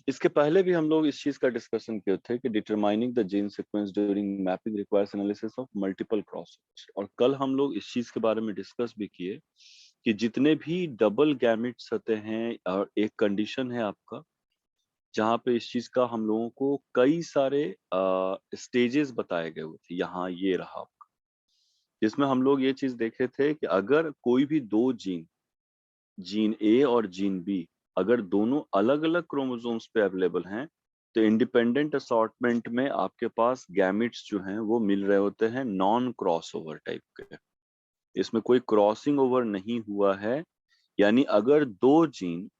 इसके पहले भी हम लोग इस चीज का डिस्कशन किए थे कि determining the gene sequence during mapping requires analysis of multiple crossovers. और कल हम लोग इस चीज के बारे में डिस्कस भी किए कि जितने भी डबल गैमेट्स होते हैं और एक कंडीशन है आपका जहाँ पे इस चीज का हम लोगों को कई सारे स्टेजेस बताए गए हुए थे। यहाँ ये रहा आपका, जिसमें हम लोग ये चीज देखे थे कि अगर कोई भी दो जीन, जीन ए और जीन बी, अगर दोनों अलग अलग क्रोमोसोम्स पे अवेलेबल हैं तो इंडिपेंडेंट असॉर्टमेंट में आपके पास गैमेट्स जो हैं वो मिल रहे होते हैं नॉन क्रॉसओवर टाइप के। इसमें कोई क्रॉसिंग ओवर नहीं हुआ है। यानी अगर दो जीन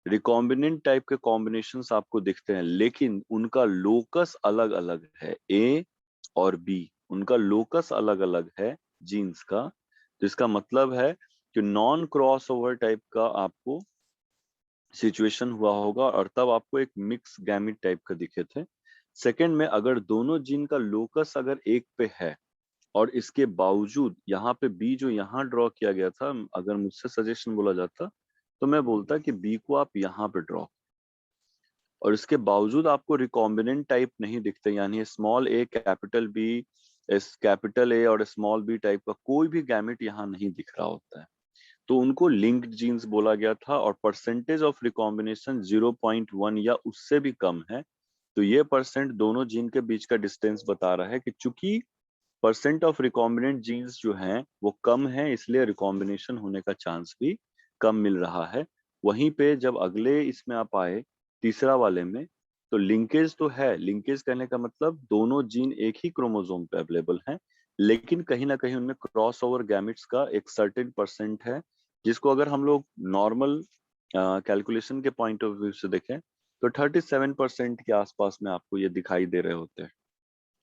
रिकॉम्बिनेंट टाइप के कॉम्बिनेशंस आपको दिखते हैं लेकिन उनका लोकस अलग अलग है, ए और बी, उनका लोकस अलग अलग है जीन्स का, तो इसका मतलब है कि नॉन क्रॉसओवर टाइप का आपको सिचुएशन हुआ होगा और तब आपको एक मिक्स गैमिट टाइप का दिखे थे। सेकंड में अगर दोनों जीन का लोकस अगर एक पे है और इसके बावजूद यहाँ पे बी जो यहाँ ड्रॉ किया गया था, अगर मुझसे सजेशन बोला जाता तो मैं बोलता कि बी को आप यहाँ पे ड्रॉ, और इसके बावजूद आपको रिकॉम्बिनेंट टाइप नहीं दिखते, यानी स्मॉल ए कैपिटल बी, इस कैपिटल ए और स्मॉल बी टाइप का कोई भी गैमेट यहाँ नहीं दिख रहा होता है, तो उनको लिंक्ड जीन्स बोला गया था। और परसेंटेज ऑफ रिकॉम्बिनेशन 0.1 या उससे भी कम है। तो ये परसेंट दोनों जीन के बीच का डिस्टेंस बता रहा है कि चूंकि परसेंट ऑफ रिकॉम्बिनेंट जीन्स जो हैं वो कम है, इसलिए रिकॉम्बिनेशन होने का चांस भी कम मिल रहा है। वहीं पे जब अगले इसमें आप आए तीसरा वाले में, तो लिंकेज तो है। लिंकेज कहने का मतलब दोनों जीन एक ही क्रोमोसोम पे अवेलेबल हैं लेकिन कहीं ना कहीं उनमें क्रॉस ओवर गैमिट्स का एक सर्टेन परसेंट है, जिसको अगर हम लोग नॉर्मल कैलकुलेशन के पॉइंट ऑफ व्यू से देखें तो 37% के आसपास में आपको ये दिखाई दे रहे होते हैं।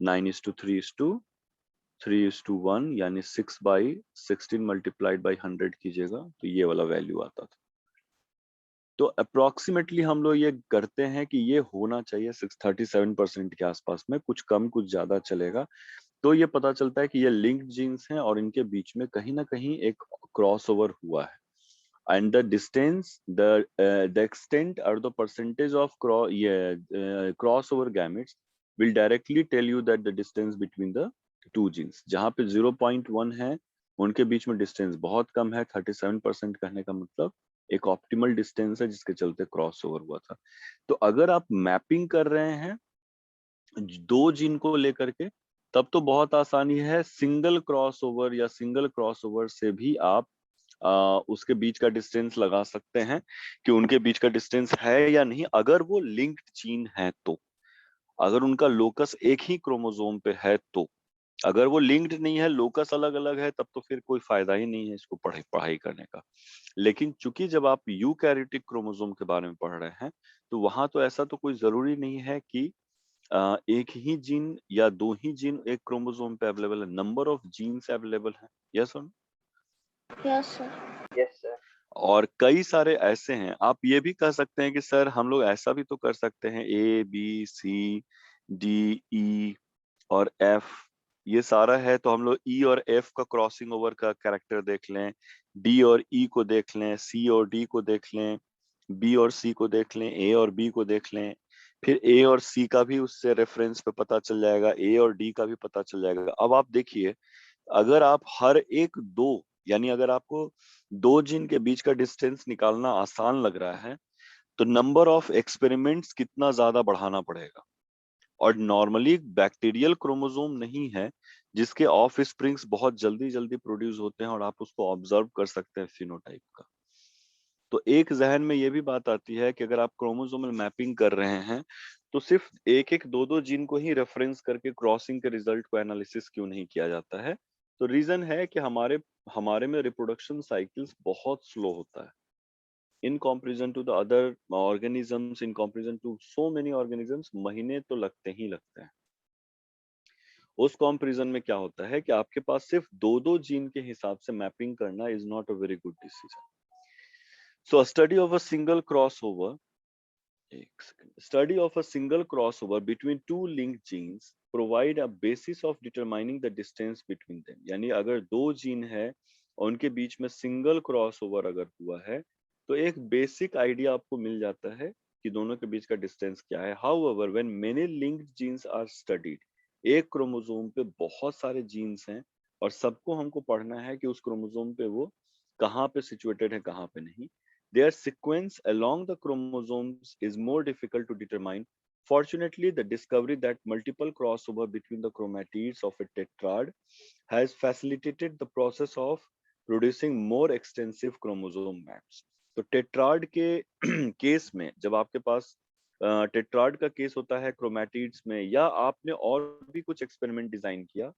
9:3:3:1 यानी 6/16 मल्टीप्लाइड बाई 100 कीजिएगा तो ये वाला वैल्यू आता था। तो अप्रोक्सीमेटली हम लोग ये करते हैं कि ये होना चाहिए 637% के आसपास में, कुछ कम कुछ ज्यादा चलेगा। तो ये पता चलता है कि ये लिंक्ड जीन्स हैं और इनके बीच में कहीं ना कहीं एक क्रॉस ओवर हुआ है। and the distance, the extent or the percentage of crossover gametes will directly tell you that the distance between the two genes, जहाँ पे 0.1 है उनके बीच में डिस्टेंस बहुत कम है। 37% कहने का मतलब एक ऑप्टिमल डिस्टेंस है जिसके चलते क्रॉस ओवर हुआ था। तो अगर आप मैपिंग कर रहे हैं दो जीन को लेकर के, तब तो बहुत आसानी है, सिंगल क्रॉसओवर या सिंगल क्रॉसओवर से भी आप उसके बीच का डिस्टेंस लगा सकते हैं कि उनके बीच का डिस्टेंस है या नहीं, अगर वो लिंक्ड जीन है तो। अगर उनका लोकस एक ही क्रोमोसोम पे है तो। अगर वो लिंक्ड नहीं है, लोकस अलग अलग है, तब तो फिर कोई फायदा ही नहीं है इसको पढ़ाई पढ़ाई करने का। लेकिन चूंकि जब आप यूकैरियोटिक क्रोमोसोम के बारे में पढ़ रहे हैं तो वहां तो ऐसा तो कोई जरूरी नहीं है कि एक ही जीन या दो ही जीन एक क्रोमोसोम पे अवेलेबल है, नंबर ऑफ जीन्स अवेलेबल है। यस और यस सर। Yes sir. और कई सारे ऐसे हैं। आप ये भी कह सकते हैं कि सर हम लोग ऐसा भी तो कर सकते हैं, ए बी सी डी ई और एफ, ये सारा है तो हम लोग ई और एफ का क्रॉसिंग ओवर का कैरेक्टर देख लें, डी और ई को देख लें, सी और डी को देख लें, बी और सी को देख लें, ए और बी को देख लें, फिर ए और सी का भी उससे रेफरेंस पे पता चल जाएगा, ए और डी का भी पता चल जाएगा। अब आप देखिए, अगर आप हर एक दो, यानी अगर आपको दो जीन के बीच का डिस्टेंस निकालना आसान लग रहा है तो नंबर ऑफ एक्सपेरिमेंट्स कितना ज्यादा बढ़ाना पड़ेगा। और नॉर्मली बैक्टीरियल क्रोमोसोम नहीं है जिसके ऑफ स्प्रिंग्स बहुत जल्दी जल्दी प्रोड्यूस होते हैं और आप उसको ऑब्जर्व कर सकते हैं फिनोटाइप का। तो एक जहन में ये भी बात आती है कि अगर आप क्रोमोसोमल मैपिंग कर रहे हैं तो सिर्फ एक एक दो दो जीन को ही रेफरेंस करके क्रॉसिंग के रिजल्ट को एनालिसिस क्यों नहीं किया जाता है। तो रीजन है कि हमारे हमारे में रिप्रोडक्शन साइकिल्स बहुत स्लो होता है in comparison to the other organisms, in comparison to so many organisms, महीने तो लगते ही लगते हैं। उस कंपैरिजन में क्या होता है कि आपके पास सिर्फ दो दो जीन के हिसाब से मैपिंग करना is not a very good decision. So a study of a single crossover, एक second, study of a single crossover between two linked genes provide a basis of determining the distance between them। यानी अगर दो gene है और उनके बीच में single crossover अगर हुआ है तो एक बेसिक आइडिया आपको मिल जाता है कि दोनों के बीच का डिस्टेंस क्या है। However when many linked genes are studied, एक क्रोमोसोम पे बहुत सारे जीन्स हैं और सबको हमको पढ़ना है कि उस क्रोमोसोम पे वो कहाँ पे सिचुएटेड है, कहाँ पे नहीं। Their sequence along the chromosomes is more difficult to determine. Fortunately, the discovery that multiple crossover between the chromatids of a tetrad has facilitated the process of producing more extensive chromosome maps. तो tetrad के case में जब आपके पास tetrad का case होता है chromatids में, या आपने और भी कुछ एक्सपेरिमेंट डिजाइन किया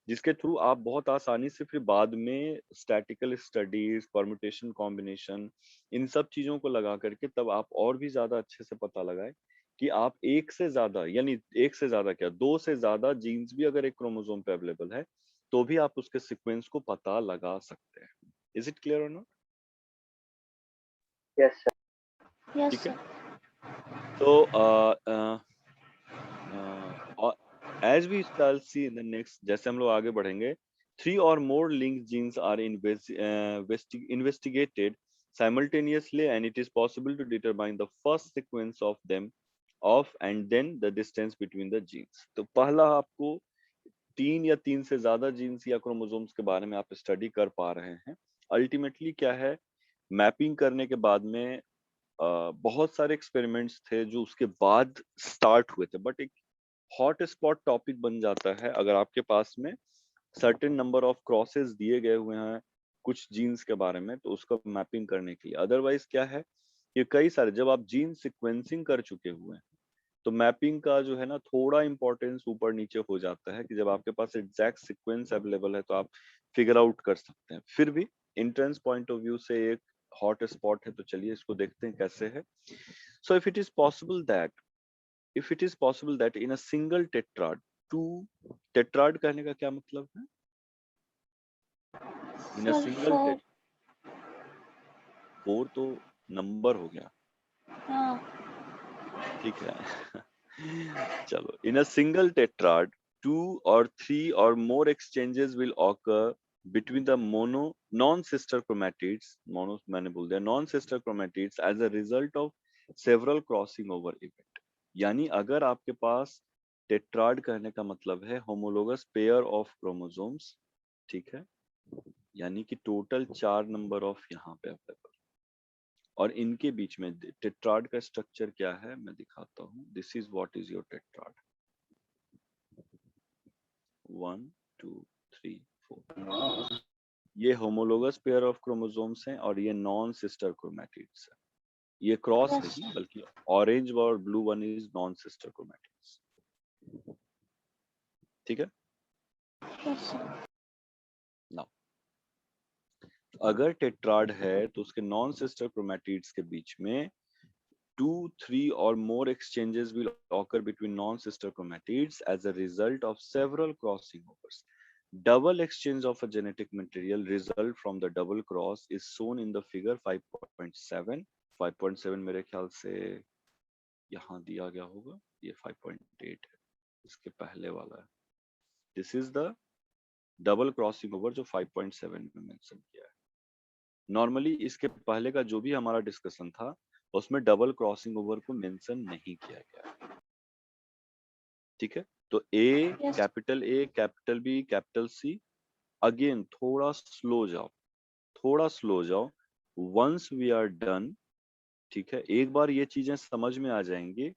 जिसके थ्रू आप बहुत आसानी से फिर बाद में स्टैटिकल स्टडीज, परम्यूटेशन, कॉम्बिनेशन, इन सब चीजों को लगा करके तब आप और भी ज्यादा अच्छे से पता लगाए कि आप एक से ज्यादा, यानी एक से ज्यादा क्या, दो से ज्यादा जीन्स भी अगर एक क्रोमोसोम पे अवेलेबल है तो भी आप उसके सीक्वेंस को पता लगा सकते हैं. इज इट क्लियर और नॉट? Yes, sir. Yes, ठीक है. sir. तो as we shall see in the next, जैसे हम लोग आगे बढ़ेंगे, 3 or more linked genes are investigated simultaneously and it is possible to determine the first sequence of them of and then the distance between the genes. तो पहला आपको 3 या 3 से ज्यादा जीन्स या क्रोमोसोम्स के बारे में आप स्टडी कर पा रहे हैं. अल्टीमेटली क्या है, मैपिंग करने के बाद में बहुत सारे एक्सपेरिमेंट्स थे जो उसके बाद स्टार्ट हुए थे, बट एक हॉट स्पॉट टॉपिक बन जाता है अगर आपके पास में सर्टेन नंबर ऑफ क्रॉसेस दिए गए हुए हैं कुछ जीन्स के बारे में, तो उसका मैपिंग करने के लिए. अदरवाइज क्या है कि कई सारे जब आप जीन सिक्वेंसिंग कर चुके हुए हैं तो मैपिंग का जो है ना थोड़ा इंपॉर्टेंस ऊपर नीचे हो जाता है कि जब आपके पास एग्जैक्ट सीक्वेंस अवेलेबल है तो आप फिगर आउट कर सकते हैं. फिर भी इंट्रेंस पॉइंट ऑफ व्यू से एक हॉट स्पॉट है, तो चलिए इसको देखते हैं कैसे है. सो if it is possible that in a single tetrad, two tetrad कहने का क्या मतलब है? In a Sir, single four. tet 4 तो नंबर हो गया, हाँ. ठीक है. चलो, in a single tetrad, 2 or 3 or more exchanges will occur between the non-sister chromatids, mono मैंने बोल दिया, non-sister chromatids as a result of several crossing over event. यानी अगर आपके पास टेट्राड कहने का मतलब है होमोलोगस पेयर ऑफ क्रोमोसोम्स, ठीक है, यानी कि टोटल 4 नंबर ऑफ यहाँ पे अवेलेबल, और इनके बीच में टेट्राड का स्ट्रक्चर क्या है मैं दिखाता हूँ. This is what is your tetrad. 1 2 3 4, ये होमोलोगस पेयर ऑफ क्रोमोसोम्स हैं और ये नॉन सिस्टर क्रोमैटिड्स है. ये क्रॉस Yes, नहीं sir. बल्कि ऑरेंज और blue one is non sister chromatids. ठीक है. Yes, sir. नाउ अगर टेट्राड है तो उसके नॉन सिस्टर क्रोमैटिड्स के बीच में 2, 3 or more exchanges will occur between non-sister chromatids as a result of several crossing overs. Double exchange of a genetic material result from the double cross is shown in the figure 5.7. 5.7 मेरे ख्याल से यहाँ दिया गया होगा, ये 5.8 है, इसके पहले वाला है. This is the double crossing over जो 5.7 में मेंशन किया है. नॉर्मली इसके पहले का जो भी हमारा डिस्कशन था उसमें डबल क्रॉसिंग ओवर को मेंशन नहीं किया गया है. ठीक है. तो A Yes. Capital B capital C, again थोड़ा स्लो जाओ, थोड़ा स्लो जाओ. वंस वी आर डन, ठीक है, एक बार ये चीजें समझ में आ जाएंगी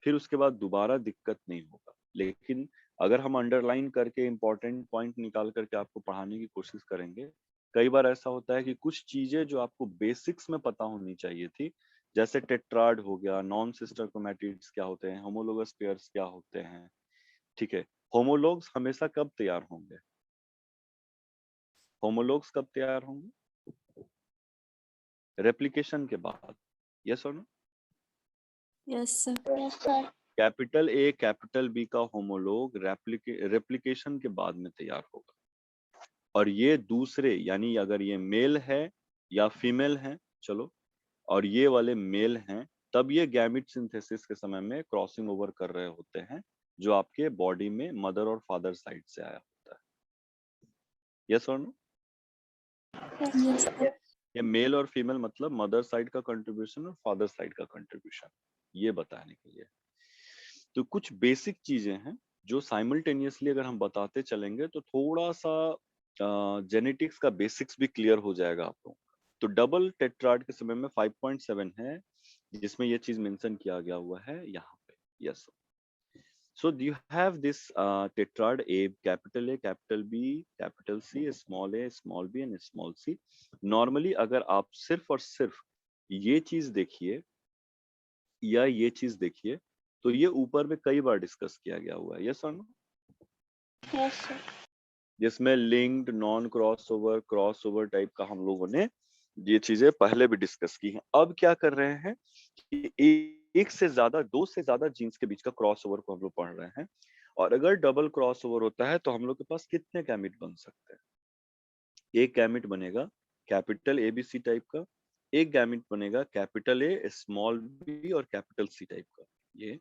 फिर उसके बाद दोबारा दिक्कत नहीं होगा. लेकिन अगर हम अंडरलाइन करके इंपॉर्टेंट पॉइंट निकाल करके आपको पढ़ाने की कोशिश करेंगे, कई बार ऐसा होता है कि कुछ चीजें जो आपको बेसिक्स में पता होनी चाहिए थी, जैसे टेट्राड हो गया, नॉन सिस्टर क्रोमैटिड्स क्या होते हैं, होमोलोगस पेयर्स क्या होते हैं, ठीक है. होमोलोग्स हमेशा कब तैयार होंगे? होमोलोग्स कब तैयार होंगे? रेप्लिकेशन के बाद. यस और no? Yes, sir. Yes, sir. Capital A capital B का होमोलोग रेप्लिकेशन के बाद में तैयार होगा. और ये दूसरे, यानी अगर ये मेल है या फीमेल है, चलो, और ये वाले मेल हैं, तब ये गैमिट सिंथेसिस के समय में क्रॉसिंग ओवर कर रहे होते हैं जो आपके बॉडी में मदर और फादर साइड से आया होता है. यस और no? Yes, Yes, sir. sir. ये मेल और फीमेल मतलब मदर साइड का कंट्रीब्यूशन और फादर साइड का कंट्रीब्यूशन, ये बताने के लिए। तो कुछ बेसिक चीजें हैं जो साइमल्टेनियसली अगर हम बताते चलेंगे तो थोड़ा सा जेनेटिक्स का बेसिक्स भी क्लियर हो जाएगा आप लोगों को। तो डबल टेट्राड के समय में 5.7 है, जिसमें ये चीज मेंशन किया गया हुआ है यहाँ पे। Yes, so do you have this tetrad A, capital B, capital C, small a, small b and small c? Normally अगर आप सिर्फ और सिर्फ ये चीज देखिए या ये चीज देखिए तो ये ऊपर में कई बार डिस्कस किया गया हुआ है। यस और नो? Yes sir. जिसमें linked, non cross over type का हम लोगों ने ये चीजें पहले भी डिस्कस की हैं। अब क्या कर रहे हैं कि एक से ज्यादा, दो से ज्यादा जीन्स के बीच का क्रॉस ओवर को हम लोग पढ़ रहे हैं, और अगर डबल क्रॉस ओवर होता है तो हम लोग के पास कितने गैमेट बन सकते हैं? एक गैमेट बनेगा कैपिटल ABC टाइप का, एक गैमेट बनेगा कैपिटल A, स्मॉल b और कैपिटल C टाइप का। ये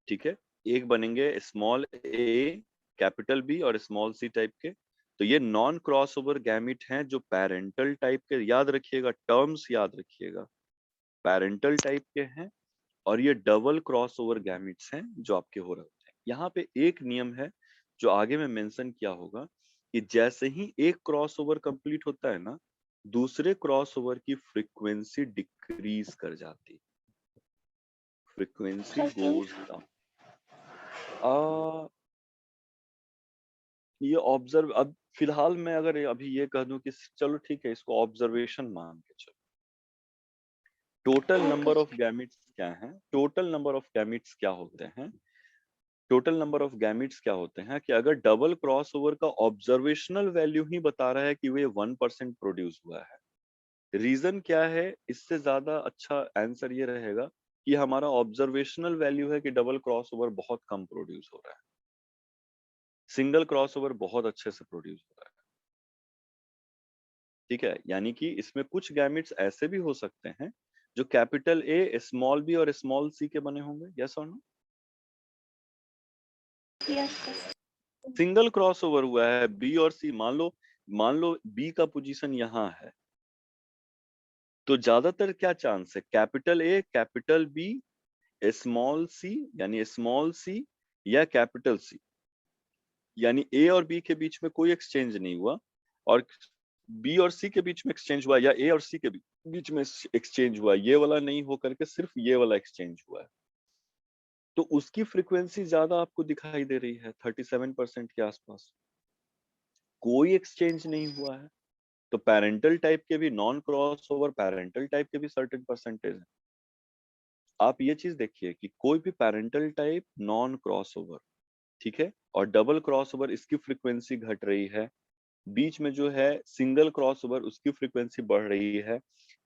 ठीक है, एक बनेंगे स्मॉल a, कैपिटल B और स्मॉल c टाइप के। तो ये नॉन क्रॉस ओवर गैमेट हैं जो पेरेंटल टाइप के, याद रखिएगा टर्म्स याद रखिएगा, पेरेंटल टाइप के हैं, और ये डबल क्रॉस ओवर गैमेट्स हैं जो आपके हो रहे होते हैं। यहाँ पे एक नियम है जो आगे में मेंशन किया होगा कि जैसे ही एक क्रॉस ओवर कंप्लीट होता है ना, दूसरे क्रॉस ओवर की फ्रीक्वेंसी डिक्रीज कर जाती, फ्रीक्वेंसी सर क्यों? Goes down. ये ऑब्जर्व, अब फिलहाल मैं अगर अभी ये कह दूं कि चलो ठीक है, इसको ऑब्जर्वेशन मान के चलो। Total okay number of sir. Gametes क्या है, टोटल नंबर ऑफ गैमेट्स क्या होते हैं, टोटल नंबर ऑफ गैमेट्स क्या होते हैं कि अगर डबल क्रॉस ओवर का ऑब्जर्वेशनल वैल्यू ही बता रहा है कि वे 1% प्रोड्यूस हुआ है, रीजन क्या है, इससे ज्यादा अच्छा आंसर ये रहेगा कि हमारा ऑब्जर्वेशनल वैल्यू है कि डबल क्रॉस ओवर बहुत कम प्रोड्यूस हो रहा है, सिंगल क्रॉस ओवर बहुत अच्छे से प्रोड्यूस हो रहा है। ठीक है, यानी कि इसमें कुछ गैमेट्स ऐसे भी हो सकते हैं जो कैपिटल A, स्मॉल b और स्मॉल c के बने होंगे। यस और no? Yes sir. Single cross over हुआ है B और C, मान लो B का पोजीशन यहाँ है, तो ज्यादातर क्या चांस है, capital A, capital B, small c, यानी स्मॉल c या कैपिटल C, यानी A और B के बीच में कोई एक्सचेंज नहीं हुआ, और B और C के बीच में एक्सचेंज हुआ, या A और C के बीच में एक्सचेंज हुआ, ये वाला नहीं हो करके सिर्फ ये वाला एक्सचेंज हुआ है, तो उसकी फ्रीक्वेंसी ज्यादा आपको दिखाई दे रही है 37% के आसपास। कोई एक्सचेंज नहीं हुआ है, तो पेरेंटल टाइप के भी, non cross over parental type के भी सर्टेन परसेंटेज है। आप ये चीज देखिए कि कोई भी parental type non cross over, ठीक है, और डबल क्रॉस ओवर इसकी फ्रीक्वेंसी घट रही है, बीच में जो है सिंगल क्रॉस ओवर उसकी फ्रीक्वेंसी बढ़ रही है।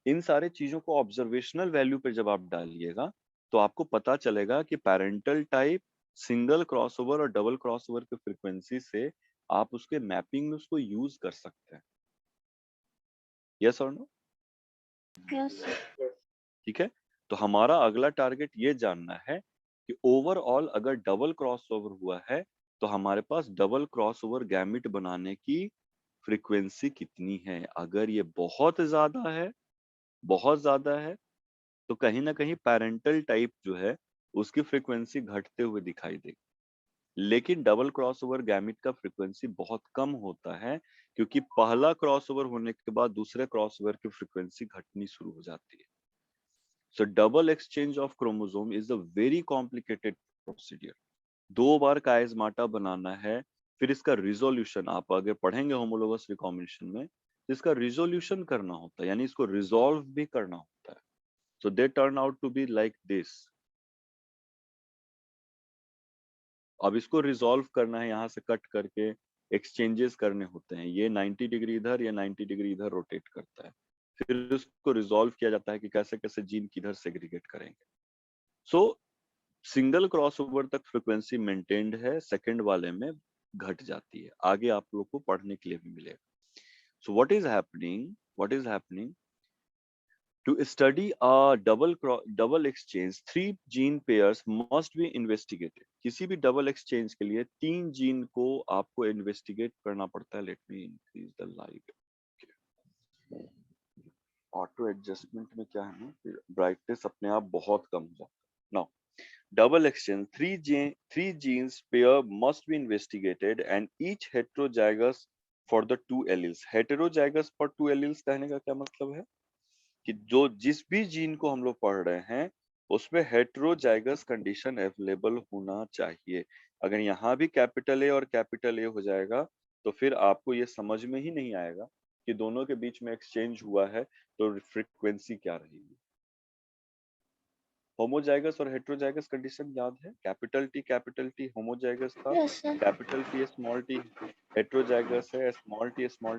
इन सारे चीजों को ऑब्जर्वेशनल वैल्यू पे जब आप डालिएगा तो आपको पता चलेगा कि parental type, single cross over और डबल क्रॉस ओवर की फ्रीक्वेंसी से आप उसके मैपिंग में उसको यूज कर सकते हैं। यस और नो? Yes sir. ठीक है, तो हमारा अगला टारगेट ये जानना है कि ओवरऑल अगर डबल क्रॉस ओवर हुआ है तो हमारे पास डबल क्रॉस ओवर गैमिट बनाने की फ्रीक्वेंसी कितनी है। अगर ये बहुत ज्यादा है तो कहीं ना कहीं पेरेंटल टाइप जो है उसकी फ्रीक्वेंसी घटते हुए दिखाई देगी, लेकिन डबल क्रॉस ओवर गैमिट का फ्रीक्वेंसी बहुत कम होता है, क्योंकि पहला क्रॉस ओवर होने के बाद दूसरे क्रॉस ओवर की फ्रीक्वेंसी घटनी शुरू हो जाती है। So double exchange of chromosome is a very complicated procedure. दो बार काइज़माटा बनाना है, फिर इसका रिजोल्यूशन आप आगे पढ़ेंगे होमोलोगस रिकॉम्बिनेशन में, इसका रिजोल्यूशन करना होता है, यानी इसको रिजॉल्व भी करना होता है। So they turn out to be like this. अब इसको रिजॉल्व करना है, यहाँ से कट करके एक्सचेंजेस करने होते हैं, ये 90 डिग्री इधर या 90 डिग्री इधर रोटेट करता है, फिर उसको रिजॉल्व किया जाता है कि कैसे कैसे जीन किधर सेग्रीगेट करेंगे। सो सिंगल क्रॉसओवर तक फ्रीक्वेंसी मेंटेन्ड है, सेकंड वाले में घट जाती है, आगे आप लोग को पढ़ने के लिए भी मिलेगा। So what is happening to study a double exchange, 3 gene pairs must be investigated. किसी भी डबल एक्सचेंज के लिए 3 जीन को आपको इन्वेस्टिगेट करना पड़ता है। Let me increase the light. Auto adjustment में क्या है ना, ब्राइटनेस अपने आप बहुत कम हो जाता है। Now double exchange, three genes pair must be investigated and each heterozygous for the two alleles. Heterozygous for two alleles कहने का क्या मतलब है कि जो जिस भी जीन को हम लोग पढ़ रहे हैं उसमें हेटेरोजाइगस कंडीशन अवेलेबल होना चाहिए। अगर यहाँ भी कैपिटल ए और कैपिटल ए हो जाएगा तो फिर आपको ये समझ में ही नहीं आएगा कि दोनों के बीच में एक्सचेंज हुआ है तो फ्रीक्वेंसी क्या रहेगी। होमोजाइगस और हेटेरोजाइगस कंडीशन याद है, कैपिटल टी होमोजाइगस था, Yes, sir. Capital T small T heterozygous है, स्मॉल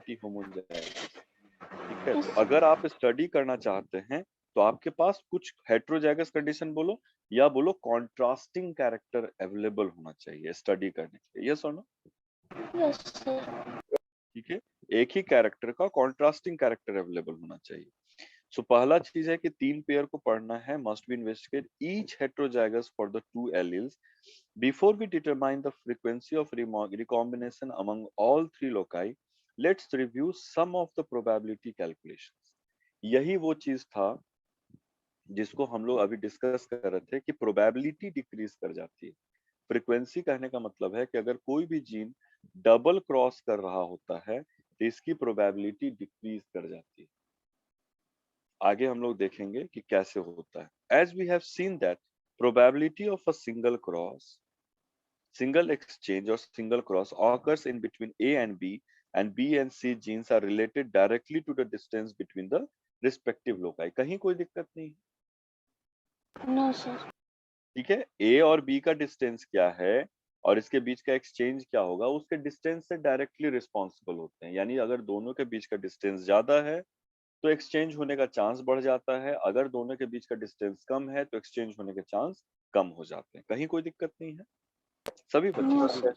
टी होमोजाइगस। ठीक है, Yes, तो sir. अगर आप स्टडी करना चाहते हैं तो आपके पास कुछ हेटेरोजाइगस कंडीशन बोलो या बोलो कॉन्ट्रास्टिंग कैरेक्टर अवेलेबल होना चाहिए स्टडी करने के लिए। यस और नो? Yes, sir. ठीक है, एक ही कैरेक्टर का कॉन्ट्रास्टिंग कैरेक्टर अवेलेबल होना चाहिए। सो पहला चीज है कि तीन पेयर को पढ़ना है, must be investigate each heterozygous for the two alleles before we determine the frequency of recombination among all three loci. Let's review some of the probability calculations. यही वो चीज था जिसको हम लोग अभी डिस्कस कर रहे थे कि प्रोबेबिलिटी डिक्रीज कर जाती है। फ्रीक्वेंसी कहने का मतलब है कि अगर कोई भी जीन डबल क्रॉस कर रहा होता है तो इसकी प्रोबेबिलिटी डिक्रीज कर जाती है। आगे हम लोग देखेंगे कि कैसे होता है। As we have seen that probability of a single exchange or single cross occurs in between A and B and C genes are related directly to the distance between the respective loci। कहीं कोई दिक्कत नहीं। No, sir. ठीक है, ए और B का distance क्या है और इसके बीच का एक्सचेंज क्या होगा, उसके डिस्टेंस से डायरेक्टली रिस्पॉन्सिबल होते हैं। यानी अगर दोनों के बीच का डिस्टेंस ज्यादा है तो एक्सचेंज होने का चांस बढ़ जाता है, अगर दोनों के बीच का डिस्टेंस कम है तो एक्सचेंज होने के चांस कम हो जाते हैं। कहीं कोई दिक्कत नहीं है, सभी बच्चे No, समझ। sir.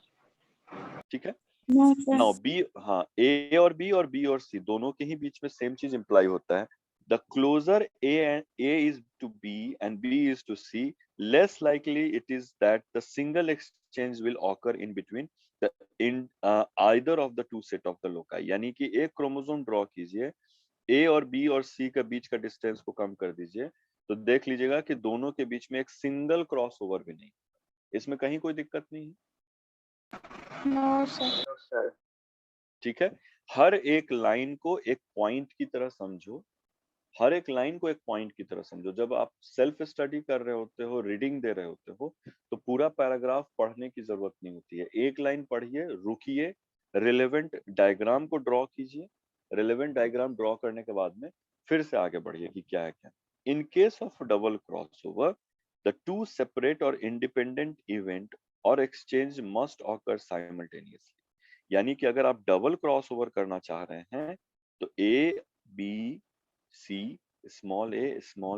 ठीक है, No, sir. नाउ बी, हाँ ए और बी और सी दोनों के ही बीच में सेम चीज इम्प्लाई होता है। The closer A is to B and B is to C, less likely it is that the single exchange will occur in between the in either of the two set of the loci. यानी कि एक chromosome draw कीजिए, ए और B और सी के बीच का distance को कम कर दीजिए तो देख लीजिएगा कि दोनों के बीच में एक सिंगल क्रॉस ओवर भी नहीं। इसमें कहीं कोई दिक्कत नहीं है। No, sir. ठीक है, हर एक लाइन को एक पॉइंट की तरह समझो, हर एक लाइन को एक पॉइंट की तरह समझो। जब आप सेल्फ स्टडी कर रहे होते हो, रीडिंग दे रहे होते हो तो पूरा पैराग्राफ पढ़ने की जरूरत नहीं होती है। एक लाइन पढ़िए, रुकिए, रिलेवेंट डायग्राम को ड्रॉ कीजिए, रिलेवेंट डायग्राम ड्रॉ करने के बाद में फिर से आगे बढ़िए कि क्या है क्या। In case of double crossover the two separate और इंडिपेंडेंट इवेंट और एक्सचेंज मस्ट ऑकर साइमल्टेनियसली। यानी कि अगर आप डबल क्रॉसओवर करना चाह रहे हैं तो A B C, small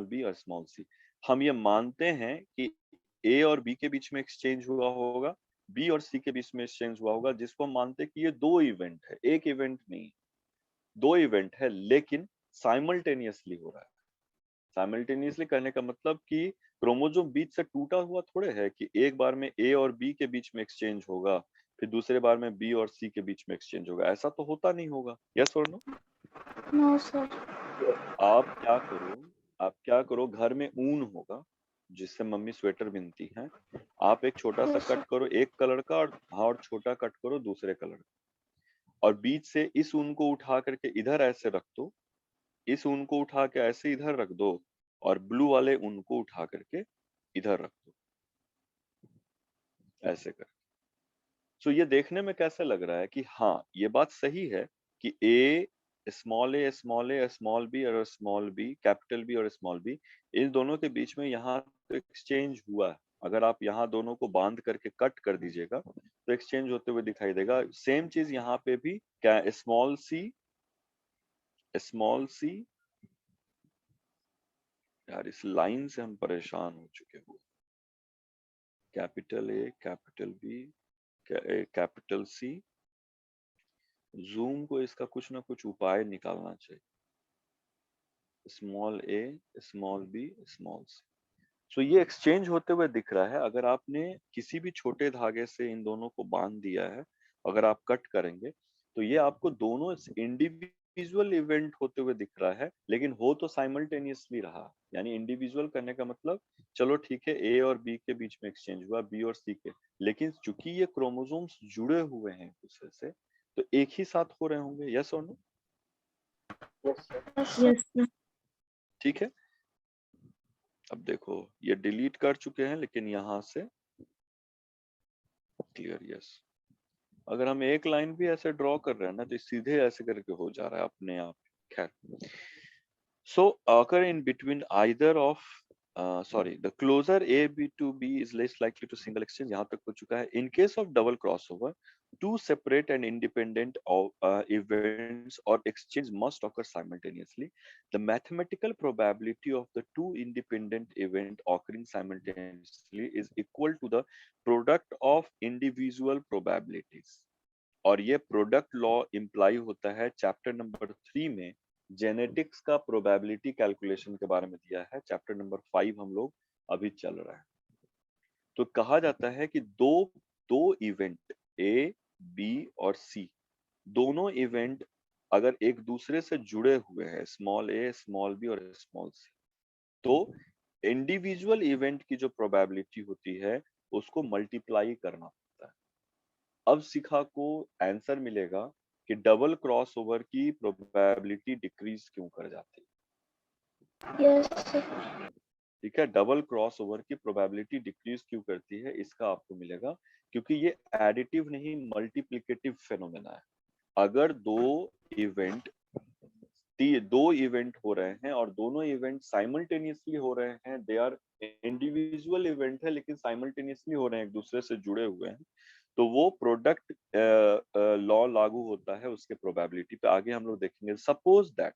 B और स्मॉल सी, हम ये मानते हैं कि ए और बी के बीच में एक्सचेंज हुआ होगा, बी और सी के बीच में एक्सचेंज हुआ होगा, जिसको हम मानते हैं कि ये दो इवेंट है, एक इवेंट नहीं, दो इवेंट है, लेकिन साइमल्टेनियसली हो रहा है। साइमल्टेनियसली करने का मतलब कि क्रोमोसोम बीच से टूटा हुआ थोड़े है कि एक बार में ए और बी के बीच में एक्सचेंज होगा फिर दूसरे बार में बी और सी के बीच में एक्सचेंज होगा, ऐसा तो होता नहीं होगा। यस और नो? No, sir. आप क्या करो, घर में ऊन होगा जिससे मम्मी स्वेटर बिनती हैं, आप एक छोटा सा Yes, कट sir. करो एक कलर का और हाँ और छोटा कट करो दूसरे कलर का, और बीच से इस ऊन को उठा करके इधर ऐसे रख दो, इस ऊन को उठा के ऐसे इधर रख दो और ब्लू वाले ऊन को उठा करके इधर रख दो, ऐसे कर। सो ये देखने में कैसे लग रहा है कि हाँ ये बात सही है कि ए स्मॉल बी और स्मॉल बी, कैपिटल बी और स्मॉल बी, इन दोनों के बीच में यहाँ तो एक्सचेंज हुआ है। अगर आप यहाँ दोनों को बांध करके कट कर दीजिएगा तो एक्सचेंज होते हुए दिखाई देगा। सेम चीज यहाँ पे भी, क्या स्मॉल सी, यार इस लाइन से हम परेशान हो चुके हो। Capital A, capital B, capital C, Zoom को इसका कुछ ना कुछ उपाय निकालना चाहिए। Small A, small B, small C. So ये एक्सचेंज होते हुए दिख रहा है। अगर आपने किसी भी छोटे धागे से इन दोनों को बांध दिया है, अगर आप कट करेंगे तो ये आपको दोनों इंडिविजुअल इंडिविजुअल इवेंट होते हुए दिख रहा है, लेकिन हो तो साइमल्टेनियसली रहा। यानी इंडिविजुअल करने का मतलब चलो ठीक है, ए और बी के बीच में एक्सचेंज हुआ, बी और सी के, लेकिन चूंकि ये क्रोमोसोम्स जुड़े हुए हैं एक दूसरे से, तो एक ही साथ हो रहे होंगे। यस और no? Yes, sir. Yes, sir. ठीक है, अब देखो ये डिलीट कर चुके हैं, लेकिन यहां से क्लियर। यस, अगर हम एक लाइन भी ऐसे ड्रॉ कर रहे हैं ना, तो सीधे ऐसे करके हो जा रहा है अपने आप। खैर, so occur in between either of sorry, the closer A B to B is less likely to single exchange. यहाँ तक हो चुका है। In case of double crossover, two separate and independent of events or exchange must occur simultaneously. The mathematical probability of the two independent event occurring simultaneously is equal to the product of individual probabilities. और ये product law imply होता है chapter number 3 में, genetics का probability calculation के बारे में दिया है। चैप्टर नंबर 5 हम लोग अभी चल रहा है। तो कहा जाता है कि दो दो इवेंट ए, बी और सी, दोनों इवेंट अगर एक दूसरे से जुड़े हुए हैं, स्मॉल ए, स्मॉल बी और स्मॉल सी, तो इंडिविजुअल इवेंट की जो प्रोबेबिलिटी होती है उसको मल्टीप्लाई करना होता है। अब शिखा को आंसर मिलेगा कि डबल क्रॉसओवर की प्रोबेबिलिटी डिक्रीज क्यों कर जाती है। Yes, sir. ठीक है, डबल क्रॉसओवर की प्रोबेबिलिटी डिक्रीज क्यों करती है, इसका आपको मिलेगा क्योंकि ये एडिटिव नहीं मल्टीप्लिकेटिव फेनोमेना है। अगर इवेंट दो इवेंट हो रहे हैं और दोनों इवेंट साइमल्टेनियसली हो रहे हैं, दे आर इंडिविजुअल इवेंट है लेकिन साइमल्टेनियसली हो रहे हैं, एक दूसरे से जुड़े हुए हैं, तो वो प्रोडक्ट लॉ लागू होता है उसके प्रोबेबिलिटी पे। आगे हम लोग देखेंगे। सपोज दैट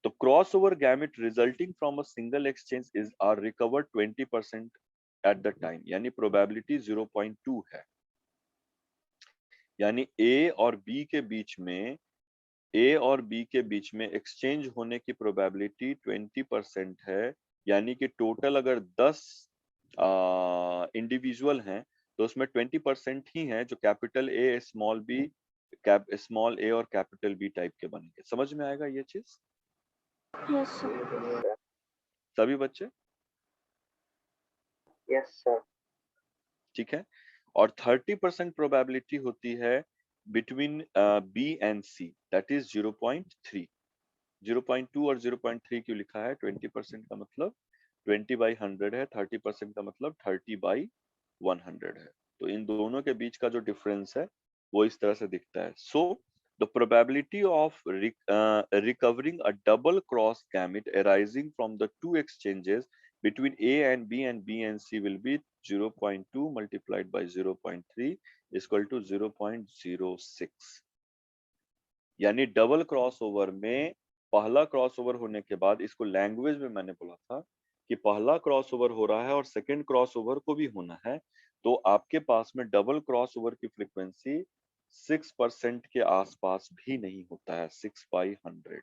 तो crossover gamete resulting from a single exchange is are recovered 20% at the time, यानी प्रोबेबिलिटी 0.2 है। यानी ए और बी के बीच में एक्सचेंज होने की प्रोबेबिलिटी 20% है। यानी कि टोटल अगर 10 इंडिविजुअल हैं तो उसमें 20% ही हैं जो capital A, small B, small A और कैपिटल बी टाइप के बनेंगे। समझ में आएगा ये चीज Yes, sir. सभी बच्चे? Yes, sir. ठीक है, और 30% प्रोबेबिलिटी होती है between B and C, that is 0.3। 0.2 और 0.3 क्यों लिखा है? 20% का मतलब 20/100 है, 30% का मतलब 30/100 है। तो इन दोनों के बीच का जो डिफरेंस है वो इस तरह से दिखता है। So the probability of recovering a double cross gamete arising from the two exchanges between A and B and C will be 0.2 multiplied by 0.3 is equal to 0.06। यानी डबल क्रॉसओवर में पहला क्रॉसओवर होने के बाद, इसको लैंग्वेज में मैंने बोला था कि पहला क्रॉसओवर हो रहा है और सेकंड क्रॉसओवर को भी होना है, तो आपके पास में डबल क्रॉसओवर की फ्रीक्वेंसी 6% के आसपास भी नहीं होता है, 6/100।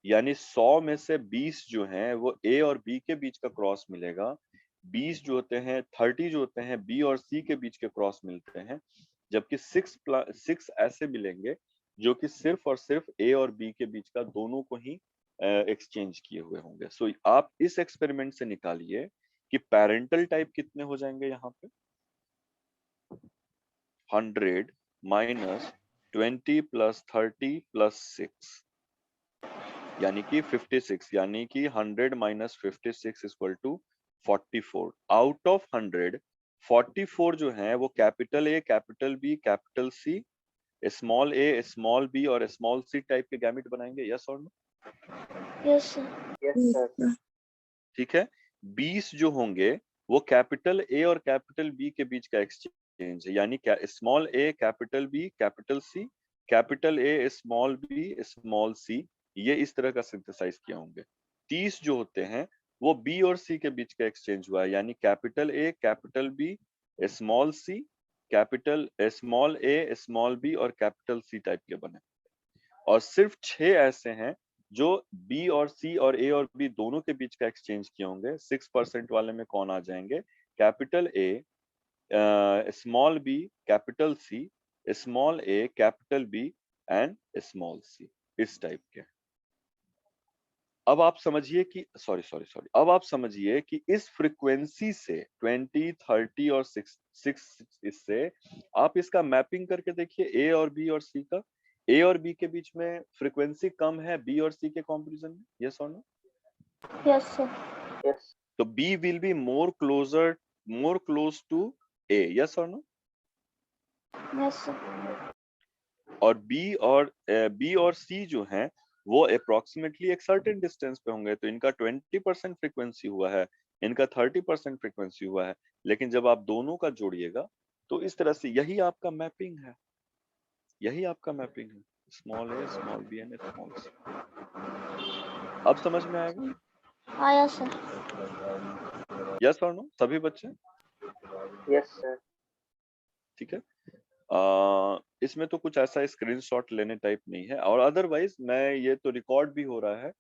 यानी 100 में से 20 जो हैं वो ए और बी के बीच का क्रॉस मिलेगा, 20 जो होते हैं 30 जो होते हैं बी और सी के बीच के क्रॉस मिलते हैं, जबकि 6 ऐसे मिलेंगे जो कि सिर्फ और सिर्फ ए और बी के बीच का दोनों को ही एक्सचेंज किए हुए होंगे। सो आप इस एक्सपेरिमेंट से निकालिए कि पेरेंटल टाइप कितने हो जाएंगे यहाँ पे। 100 माइनस 20 प्लस 30 प्लस 6 यानी कि 56, यानी कि 100 minus 56 equal to 44। Out of 100 44 जो है वो capital A, capital B, capital C, small A, small B और स्मॉल सी टाइप के गैमेट बनाएंगे। यस और no? Yes, sir. Yes, sir. ठीक है, 20 जो होंगे वो कैपिटल ए और कैपिटल बी के बीच का एक्सचेंज है, यानी small A, capital B, capital C, capital A, small B, small C, ये इस तरह का सिंथेसाइज किया होंगे। 30 जो होते हैं वो बी और सी के बीच का एक्सचेंज हुआ है, यानी capital A, capital B, small C, capital small A, small B और कैपिटल सी टाइप के बने। और सिर्फ 6 ऐसे हैं जो बी और सी और ए और बी दोनों के बीच का एक्सचेंज किए होंगे। 6% वाले में कौन आ जाएंगे? Capital A, small B, capital C, small A, capital B and small C. इस टाइप के। अब आप समझिए कि सॉरी अब आप समझिए कि इस फ्रीक्वेंसी से 20, 30 और 6 इससे आप इसका मैपिंग करके देखिए ए और बी और सी का। ए और बी के बीच में फ्रीक्वेंसी कम है बी और सी के कंपैरिजन में, यस और नो? Yes, sir. Yes. तो B will be more close to A, yes और नो? Yes, sir. और बी और सी जो हैं वो अप्रोक्सीमेटली एक सर्टेन डिस्टेंस पे होंगे, तो इनका 20% फ्रीक्वेंसी हुआ है, इनका 30% फ्रीक्वेंसी हुआ है, लेकिन जब आप दोनों का जोड़िएगा तो इस तरह से यही आपका मैपिंग है, यही आपका मैपिंग है, small A small B and small C. अब समझ में आएगा? आया सर। यस और नो सभी बच्चे? Yes sir. ठीक है। इसमें तो कुछ ऐसा स्क्रीनशॉट लेने टाइप नहीं है, और अदरवाइज मैं ये तो रिकॉर्ड भी हो रहा है।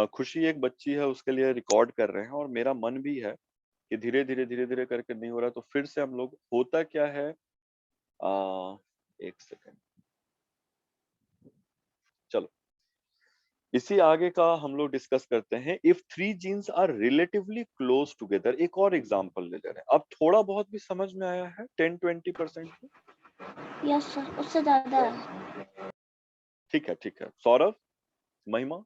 खुशी एक बच्ची है, उसके लिए रिकॉर्ड कर रहे हैं, और मेरा मन भी है कि धीरे धीरे करके नहीं हो रहा, तो फिर से हम लोग, होता क्या है, एक सेकंड, चलो इसी आगे का हम लोग डिस्कस करते हैं। If 3 genes are relatively close together, एक और एग्जांपल ले ले रहे हैं। अब थोड़ा बहुत भी समझ में आया है 10-20%? यस सर, उससे ज्यादा है। ठीक है। सौरभ, महिमा,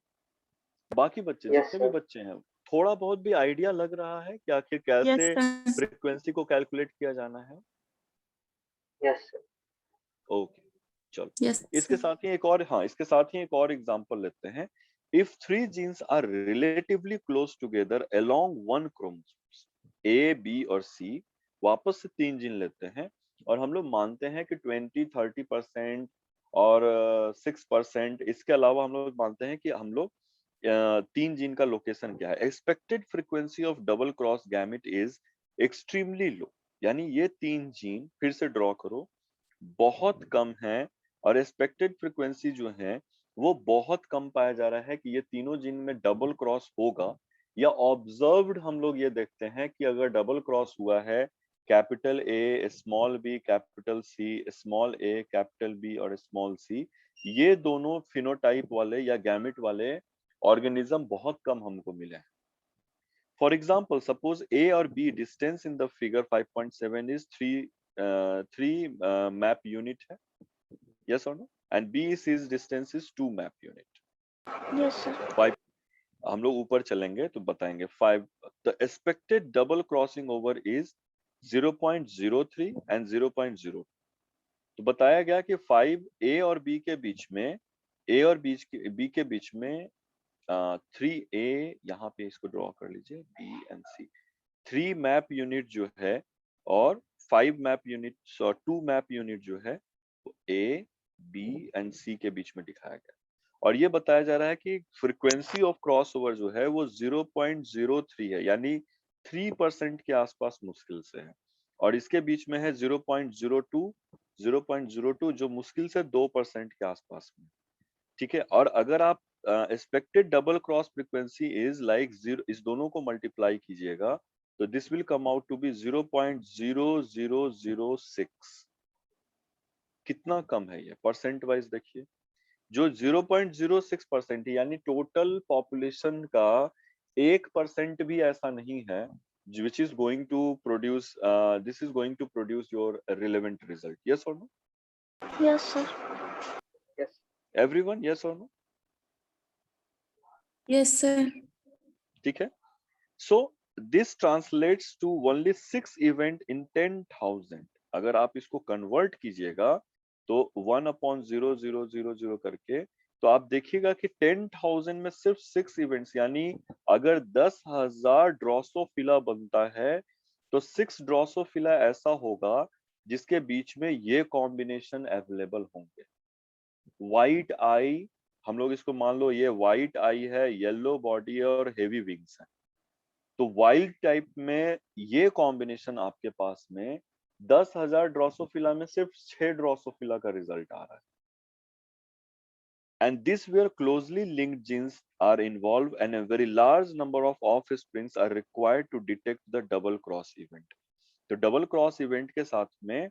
बाकी बच्चे जितने भी बच्चे हैं, थोड़ा बहुत भी आइडिया लग रहा है कि आखिर Yes, कैसे sir. फ्रीक्वेंसी को कैलकुलेट किया जाना है? Yes sir. ओके, चलो Yes, इसके sir. साथ ही एक और एग्जांपल लेते हैं। If 3 genes are relatively close together along one chromosome, A B और सी, वापस से 3 जीन लेते हैं, और हम लोग मानते हैं कि 20-30% और 6%, इसके अलावा हम लोग मानते हैं कि हम लोग 3 जीन का लोकेशन क्या है। Expected frequency of double cross gamete is extremely low, यानी ये 3 जीन फिर से ड्रॉ करो, बहुत कम है, और एक्सपेक्टेड फ्रीक्वेंसी जो है वो बहुत कम पाया जा रहा है कि ये तीनों जीन में डबल क्रॉस होगा, या ऑब्जर्व्ड हम लोग ये देखते हैं कि अगर डबल क्रॉस हुआ है, capital A small B capital C, small A capital B और स्मॉल सी, ये दोनों फिनोटाइप वाले या गैमेट वाले ऑर्गेनिज्म बहुत कम हमको मिले हैं। For example, suppose A or B distance in the figure 5.7 is 3 map unit है, yes or no? And B C's distance is 2 map unit. Yes sir. 5, हम लोग ऊपर चलेंगे तो बताएंगे 5. The expected double crossing over is 0.03 and 0.0. तो बताया गया कि 5 A और B के बीच में, A और B के बीच में 3A, यहाँ पे इसको ड्रॉ कर लीजिए, B and C, 3 map unit जो है, और 5 मैप यूनिट और 2 मैप यूनिट जो है वो ए बी एंड सी के बीच में दिखाया गया। और ये बताया जा रहा है कि फ्रीक्वेंसी ऑफ क्रॉस ओवर जो है वो 0.03 है, यानी 3% के आसपास मुश्किल से है, और इसके बीच में है 0.02 जो मुश्किल से 2% के आसपास में। ठीक है, और अगर आप expected double cross frequency is like 0, इस दोनों को मल्टीप्लाई कीजिएगा तो this will come out to be 0.0006। कितना कम है ये परसेंट वाइज देखिए, जो 0.06% यानी टोटल पॉपुलेशन का 1% भी ऐसा नहीं है which is going to produce this is going to produce your relevant result, yes or no? Yes sir. Yes. Everyone, yes or no? Yes, sir. ठीक है, so this translates to only 6 event in 10,000। अगर आप इसको convert कीजिएगा तो 1/0000 करके, तो आप देखिएगा कि 10,000 में सिर्फ 6 इवेंट्स, यानी अगर 10,000 ड्रोसोफिला बनता है तो 6 ड्रोसोफिला ऐसा होगा जिसके बीच में ये कॉम्बिनेशन अवेलेबल होंगे। व्हाइट आई, हम लोग इसको मान लो ये व्हाइट आई है, येलो बॉडी है और हेवी विंग्स है, तो वाइल्ड टाइप में ये कॉम्बिनेशन आपके पास में 10,000 ड्रोसोफिला में सिर्फ 6 ड्रोसोफिला का रिजल्ट आ रहा है। And this where closely linked genes are involved and a very large number of offsprings are required to detect the double cross event। तो डबल क्रॉस इवेंट के साथ में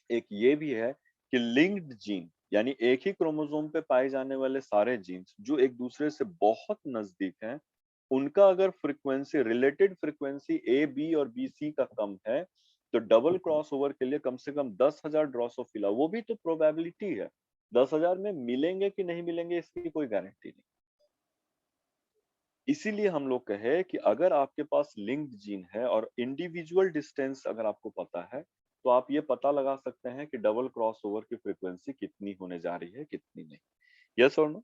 एक ये भी है कि लिंक्ड जीन, यानी एक ही क्रोमोसोम पे पाए जाने वाले सारे जीन्स जो एक दूसरे से बहुत नजदीक हैं, उनका अगर frequency, related frequency A B और बी सी का कम है, तो डबल क्रॉसओवर के लिए कम से कम 10,000 ड्रोसोफिला, वो भी तो प्रोबेबिलिटी है। 10,000 में मिलेंगे कि नहीं मिलेंगे इसकी कोई गारंटी नहीं। इसीलिए हम लोग कहे कि अगर आपके पास लिंक्ड जीन है और इंडिविजुअल डिस्टेंस अगर आपको पता है, तो आप ये पता लगा सकते हैं कि डबल क्रॉसओवर की फ्रीक्वेंसी कितनी होने जा रही है, कितनी नहीं। यस और नो?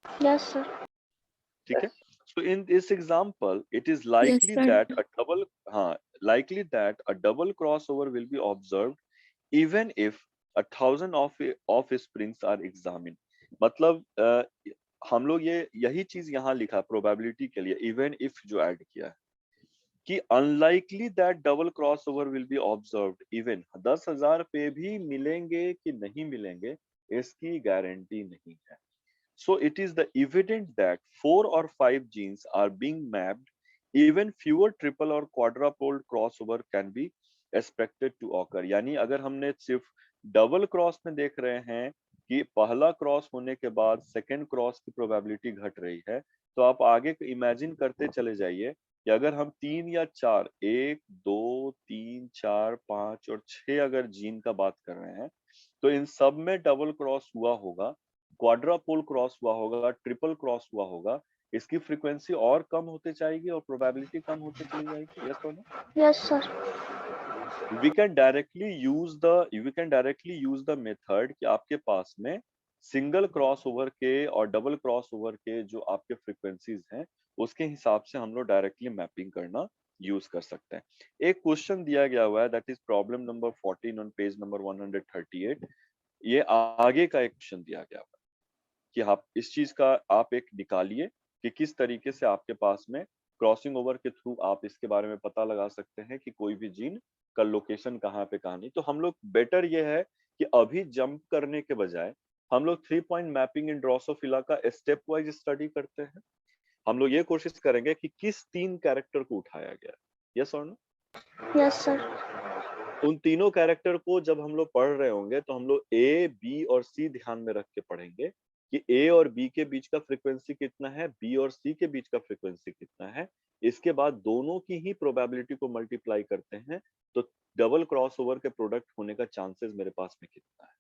Yes sir. ठीक है। So in this example, it is Yes, likely sir. that a double, likely that a double crossover will be observed even if 1,000 of springs are examined. मतलब हम लोग ये यही चीज यहाँ लिखा प्रोबेबिलिटी के लिए, इवन इफ जो ऐड किया है कि unlikely that double crossover will be observed even, 10,000 पे भी मिलेंगे कि नहीं मिलेंगे इसकी गारंटी नहीं है। So it is the evident that 4 or 5 genes are being mapped. Even fewer triple or quadruple crossover can be expected to occur. यानी अगर हमने सिर्फ डबल क्रॉस में देख रहे हैं कि पहला क्रॉस होने के बाद सेकंड क्रॉस की प्रोबेबिलिटी घट रही है, तो आप आगे इमेजिन करते चले जाइए कि अगर हम 3 या 4, 1, 2, 3, 4, 5 और 6 अगर जीन का बात कर रहे हैं, तो इन सब में डबल क्रॉस हुआ होगा, क्वाड्रापोल क्रॉस हुआ होगा, ट्रिपल क्रॉस हुआ होगा, इसकी फ्रीक्वेंसी और कम होते जाएगी और प्रोबेबिलिटी कम होते चली जाएगी। यस और no? Yes sir. we can directly use the method कि आपके पास में सिंगल क्रॉसओवर के और डबल क्रॉसओवर के जो आपके फ्रीक्वेंसीज हैं, उसके हिसाब से हम लोग डायरेक्टली मैपिंग करना यूज कर सकते हैं। एक क्वेश्चन दिया गया हुआ है, that is problem number 14 on page number 138। ये आगे का एक क्वेश्चन दिया गया है कि आप इस चीज का आप एक निकालिए कि किस तरीके से आपके पास में क्रॉसिंग ओवर के थ्रू आप इसके बारे में पता लगा सकते हैं कि कोई भी जीन का लोकेशन कहाँ पे कहाँ नहीं। तो हम लोग बेटर ये है कि अभी जंप करने के बजाय हम लोग 3 पॉइंट मैपिंग इन ड्रोसोफिला का स्टेप वाइज स्टडी करते हैं। हम लोग ये कोशिश करेंगे कि किस 3 कैरेक्टर को उठाया गया। यस और नो? Yes sir. उन तीनों कैरेक्टर को जब हम लोग पढ़ रहे होंगे तो हम लोग ए, बी और सी ध्यान में रख के पढ़ेंगे कि ए और बी के बीच का फ्रीक्वेंसी कितना है, बी और सी के बीच का फ्रीक्वेंसी कितना है। इसके बाद दोनों की ही प्रोबेबिलिटी को मल्टीप्लाई करते हैं, तो डबल क्रॉसओवर के प्रोडक्ट होने का चांसेस मेरे पास में कितना है।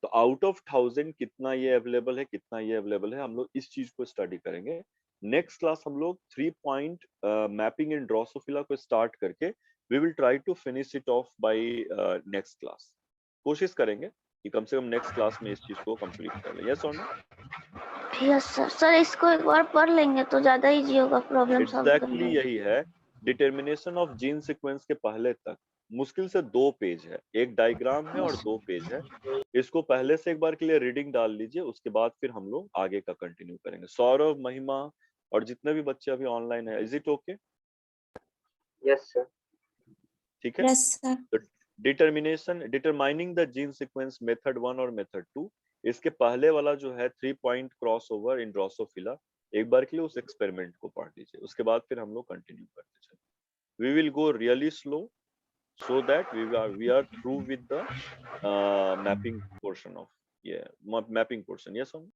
तो आउट ऑफ 1000 कितना ये अवेलेबल है, कितना ये अवेलेबल है, हम लोग इस चीज को स्टडी करेंगे। नेक्स्ट क्लास हम लोग 3 पॉइंट मैपिंग इन ड्रोसोफिला को स्टार्ट करके we will try to finish it off by next class. कोशिश करेंगे कि कम से कम नेक्स्ट क्लास में इस चीज को कंप्लीट कर ले। यस और नो? Yes sir. सर इसको एक बार पढ़ लेंगे तो ज्यादा इजी होगा प्रॉब्लम सॉल्व करने एग्जैक्टली में। यही है। डिटर्मिनेशन ऑफ जीन सीक्वेंस के पहले तक मुश्किल से 2 पेज है, एक डायग्राम है और 2 पेज है। इसको पहले से एक बार के लिए रीडिंग डाल लीजिए, उसके बाद फिर हम लोग आगे का कंटिन्यू करेंगे। सौरभ, महिमा और जितने भी बच्चे अभी ऑनलाइन है, is it okay? Yes sir. ठीक है। Yes, sir. तो determining the gene sequence method 1 और मेथड 2, इसके पहले वाला जो है 3 पॉइंट क्रॉसओवर इन ड्रोसोफिला, एक बार के लिए उस एक्सपेरिमेंट को पढ़ लीजिए, उसके बाद फिर हम लोग कंटिन्यू करते चलेंगे। We will go really slow so that we are through with the mapping portion of mapping portion. Yes or no?